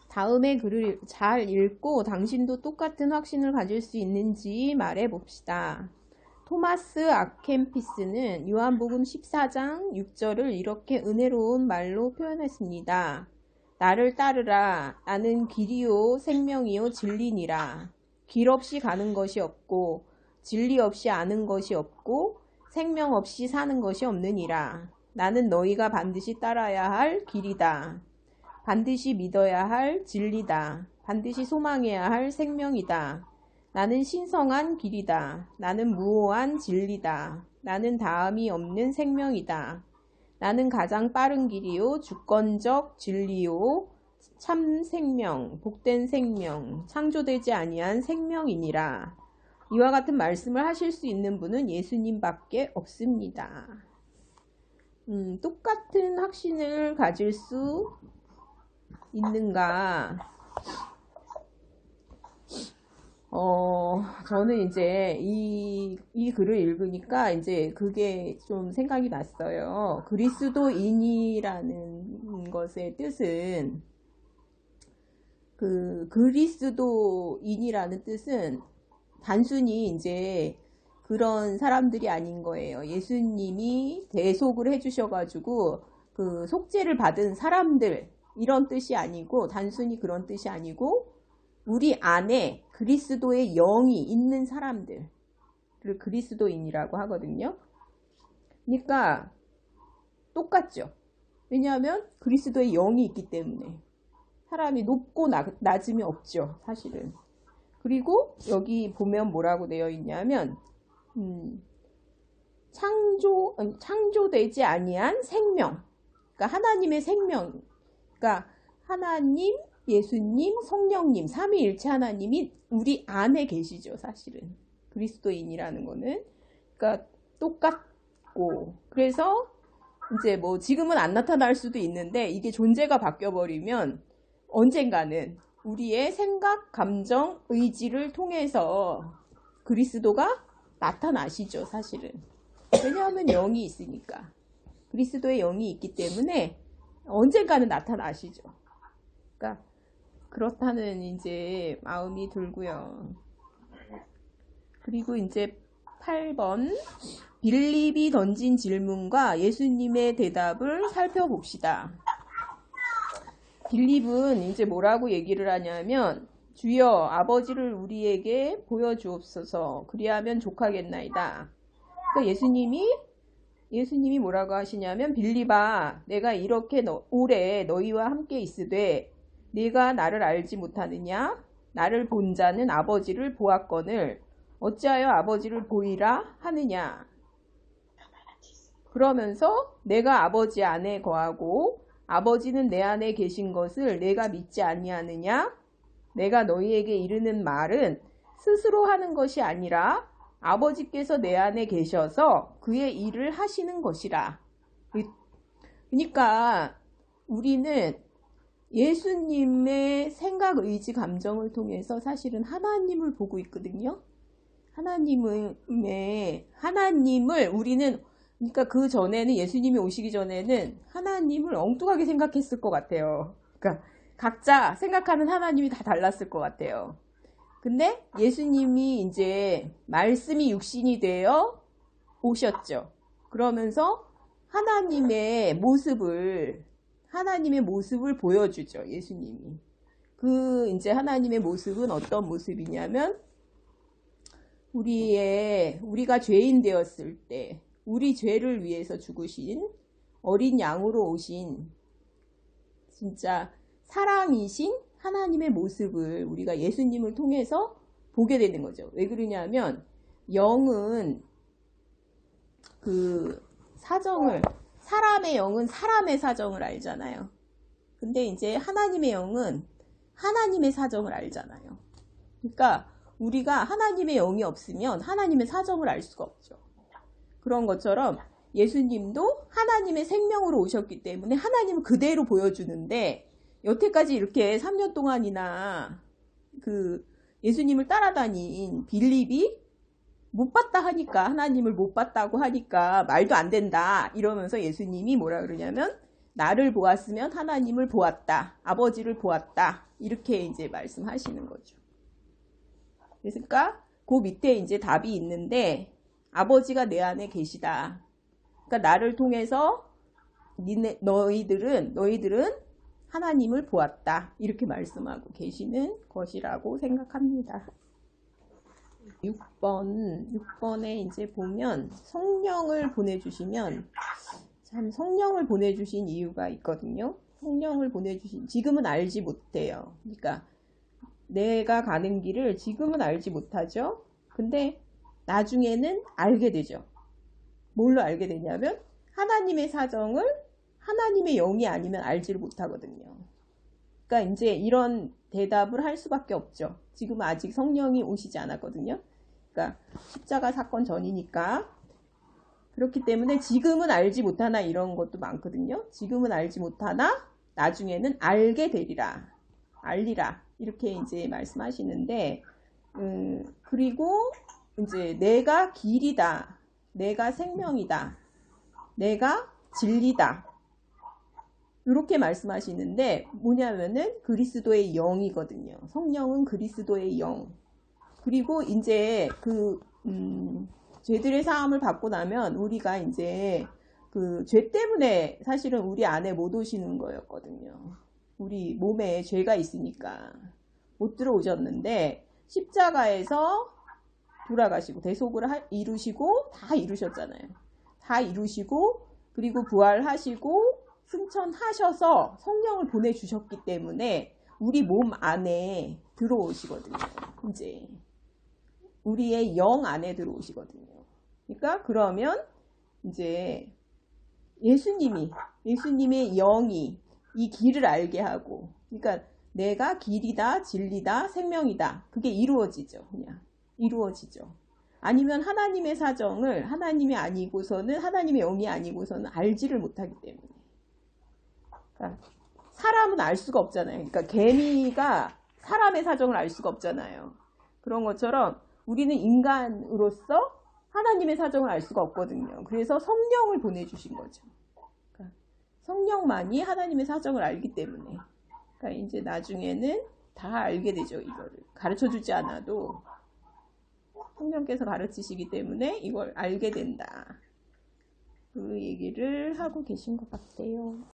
다음에 글을 잘 읽고 당신도 똑같은 확신을 가질 수 있는지 말해 봅시다. 토마스 아켄피스는 요한복음 14장 6절을 이렇게 은혜로운 말로 표현했습니다. 나를 따르라. 나는 길이요 생명이요 진리니라. 길 없이 가는 것이 없고 진리 없이 아는 것이 없고 생명 없이 사는 것이 없느니라. 나는 너희가 반드시 따라야 할 길이다. 반드시 믿어야 할 진리다. 반드시 소망해야 할 생명이다. 나는 신성한 길이다. 나는 무오한 진리다. 나는 다함이 없는 생명이다. 나는 가장 빠른 길이요 주권적 진리요 참 생명, 복된 생명, 창조되지 아니한 생명이니라. 이와 같은 말씀을 하실 수 있는 분은 예수님밖에 없습니다. 똑같은 확신을 가질 수 있는가? 저는 이제 이 글을 읽으니까 이제 그게 좀 생각이 났어요. 그리스도인이라는 것의 뜻은, 그리스도인이라는 뜻은 단순히 이제 그런 사람들이 아닌 거예요. 예수님이 대속을 해주셔가지고 그 속죄를 받은 사람들, 이런 뜻이 아니고, 단순히 그런 뜻이 아니고, 우리 안에 그리스도의 영이 있는 사람들을 그리스도인이라고 하거든요. 그러니까 똑같죠. 왜냐하면 그리스도의 영이 있기 때문에 사람이 높고 낮음이 없죠, 사실은. 그리고 여기 보면 뭐라고 되어 있냐면 창조되지 아니한 생명, 그러니까 하나님의 생명, 그러니까 하나님, 예수님, 성령님, 삼위일체 하나님이 우리 안에 계시죠, 사실은. 그리스도인이라는 거는. 그러니까 똑같고, 그래서 이제 뭐 지금은 안 나타날 수도 있는데 이게 존재가 바뀌어버리면 언젠가는 우리의 생각, 감정, 의지를 통해서 그리스도가 나타나시죠, 사실은. 왜냐하면 영이 있으니까. 그리스도의 영이 있기 때문에 언젠가는 나타나시죠. 그러니까 그렇다는 이제 마음이 들고요. 그리고 이제 8번 빌립이 던진 질문과 예수님의 대답을 살펴봅시다. 빌립은 이제 뭐라고 얘기를 하냐면, 주여 아버지를 우리에게 보여주옵소서, 그리하면 족하겠나이다. 그러니까 예수님이 뭐라고 하시냐면, 빌립아, 내가 이렇게 오래 너희와 함께 있으되 네가 나를 알지 못하느냐? 나를 본 자는 아버지를 보았거늘 어찌하여 아버지를 보이라 하느냐? 그러면서 내가 아버지 안에 거하고 아버지는 내 안에 계신 것을 내가 믿지 아니하느냐? 내가 너희에게 이르는 말은 스스로 하는 것이 아니라 아버지께서 내 안에 계셔서 그의 일을 하시는 것이라. 그러니까 우리는 예수님의 생각, 의지, 감정을 통해서 사실은 하나님을 보고 있거든요. 하나님을 우리는, 그러니까 그 전에는, 예수님이 오시기 전에는 하나님을 엉뚱하게 생각했을 것 같아요. 그러니까 각자 생각하는 하나님이 다 달랐을 것 같아요. 근데 예수님이 이제 말씀이 육신이 되어 오셨죠. 그러면서 하나님의 모습을 보여주죠, 예수님이. 이제 하나님의 모습은 어떤 모습이냐면, 우리가 죄인 되었을 때, 우리 죄를 위해서 죽으신 어린 양으로 오신 진짜 사랑이신 하나님의 모습을 우리가 예수님을 통해서 보게 되는 거죠. 왜 그러냐면, 영은 사람의 영은 사람의 사정을 알잖아요. 근데 이제 하나님의 영은 하나님의 사정을 알잖아요. 그러니까 우리가 하나님의 영이 없으면 하나님의 사정을 알 수가 없죠. 그런 것처럼 예수님도 하나님의 생명으로 오셨기 때문에 하나님을 그대로 보여주는데, 여태까지 이렇게 3년 동안이나 예수님을 따라다닌 빌립이 못 봤다 하니까, 하나님을 못 봤다고 하니까 말도 안 된다 이러면서 예수님이 뭐라 그러냐면, 나를 보았으면 하나님을 보았다. 아버지를 보았다. 이렇게 이제 말씀하시는 거죠. 그러니까 그 밑에 이제 답이 있는데 아버지가 내 안에 계시다. 그러니까 나를 통해서 너희들은 하나님을 보았다. 이렇게 말씀하고 계시는 것이라고 생각합니다. 6번에 이제 보면 성령을 보내주시면 참 성령을 보내주신 이유가 있거든요. 성령을 보내주신 지금은 알지 못해요. 그러니까 내가 가는 길을 지금은 알지 못하죠. 근데 나중에는 알게 되죠. 뭘로 알게 되냐면 하나님의 사정을 하나님의 영이 아니면 알지를 못하거든요. 그러니까 이제 이런 대답을 할 수밖에 없죠. 지금 아직 성령이 오시지 않았거든요. 그러니까 십자가 사건 전이니까. 그렇기 때문에 지금은 알지 못하나 이런 것도 많거든요. 지금은 알지 못하나 나중에는 알게 되리라. 알리라. 이렇게 이제 말씀하시는데 그리고 이제 내가 길이다. 내가 생명이다. 내가 진리다. 이렇게 말씀하시는데 뭐냐면은 그리스도의 영이거든요. 성령은 그리스도의 영. 그리고 이제 죄들의 사함을 받고 나면 우리가 이제 그 죄 때문에 사실은 우리 안에 못 오시는 거였거든요. 우리 몸에 죄가 있으니까 못 들어오셨는데 십자가에서 돌아가시고 대속을 이루시고 다 이루셨잖아요. 다 이루시고 그리고 부활하시고 승천하셔서 성령을 보내주셨기 때문에 우리 몸 안에 들어오시거든요. 이제 우리의 영 안에 들어오시거든요. 그러니까 그러면 이제 예수님의 영이 이 길을 알게 하고 그러니까 내가 길이다 진리다 생명이다. 그게 이루어지죠. 그냥 이루어지죠. 아니면 하나님의 사정을 하나님이 아니고서는 하나님의 영이 아니고서는 알지를 못하기 때문에 그러니까 사람은 알 수가 없잖아요. 그러니까 개미가 사람의 사정을 알 수가 없잖아요. 그런 것처럼 우리는 인간으로서 하나님의 사정을 알 수가 없거든요. 그래서 성령을 보내주신 거죠. 그러니까 성령만이 하나님의 사정을 알기 때문에 그러니까 이제 나중에는 다 알게 되죠. 이거를 가르쳐주지 않아도 성령께서 가르치시기 때문에 이걸 알게 된다. 그 얘기를 하고 계신 것 같아요.